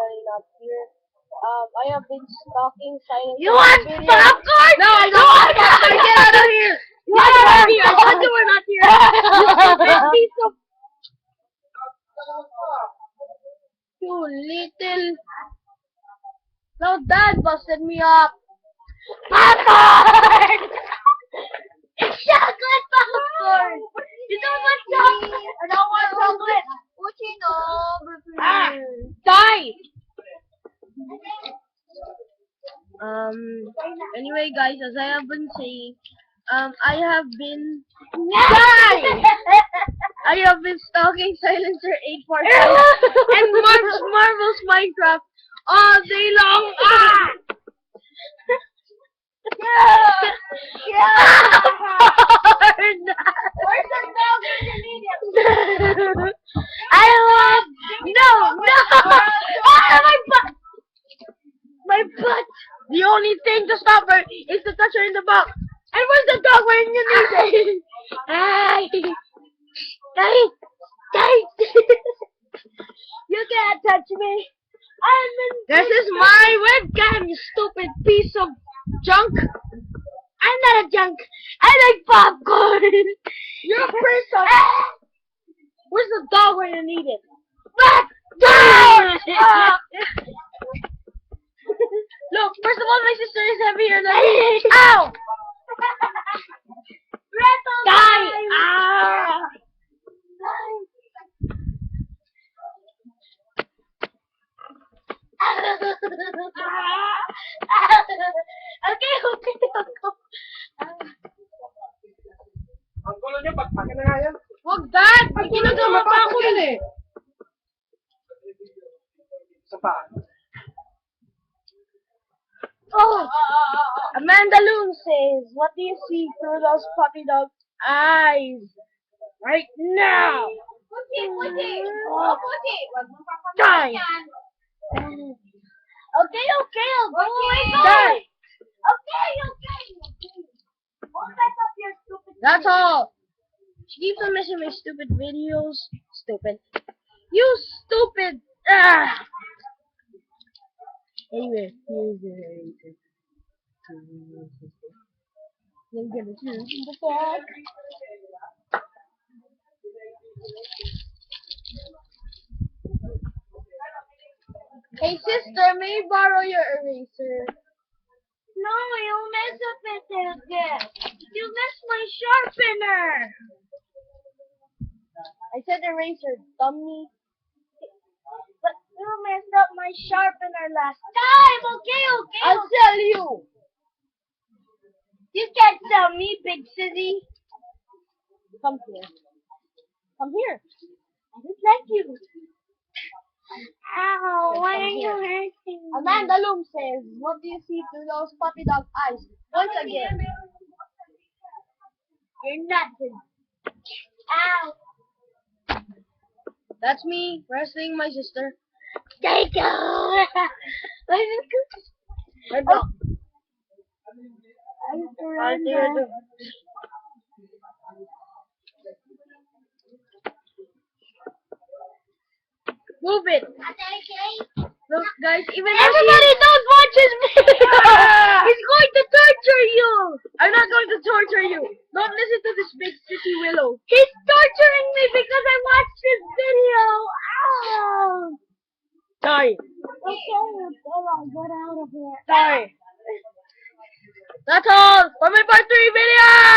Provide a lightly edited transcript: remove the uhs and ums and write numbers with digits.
finally not here. I have been stalking silent. You want popcorn? No, I don't want popcorn. Get out of here. Get out of here. I said you were not here. You stupid piece of... You little... No, Dad busted me up. Popcorn! It's chocolate popcorn! You don't want chocolate! I don't want chocolate! Die! Anyway, guys, as I have been saying, I have been... Die! I have been stalking Silencer 845 and Marvel's Minecraft all day long. Ah! I love no. Ah, my butt. My butt. The only thing to stop her is to touch her in the butt. And where's the dog when you need it? Hey, you can't touch me. This is my webcam, you stupid piece of junk. I'm not a junk. I like popcorn. You're a piece of... Where's the dog when you need it? Look, first of all, my sister is heavier than me. Ow! Die! Ah! Okay. Ang gulo niyo, pagpakin na nga yan. Wag, Dad! May ginagawa pa ako yun eh. Isa pa. Oh! Amanda Loon says, what do you see through those puppy dog eyes? Right now! Die! Okay, I'll go away. Die! Okay. That's all. She keeps on missing my stupid videos. Stupid. You stupid! Ah! Anyway, here's the reason. I'm gonna do the back. Hey sister, may I borrow your eraser? No, you mess up it again. You messed my sharpener. I said eraser, dummy. But you messed up my sharpener last time. Okay. I'll sell you. You can't sell me, big city. Come here. I just like you. Ow, why are you hurting me? Amanda Loom says, what do you see through those puppy dog eyes? Once again. You're nothing. Ow. That's me wrestling my sister. Thank you. Red dog. Move it. Look, guys, even everybody don't watch his video. He's going to torture you. I'm not going to torture you. Don't listen to this big city willow. He's torturing me because I watched his video. Ow. Die. Okay, I'll get out of here. Die. That's all for my part 3 video.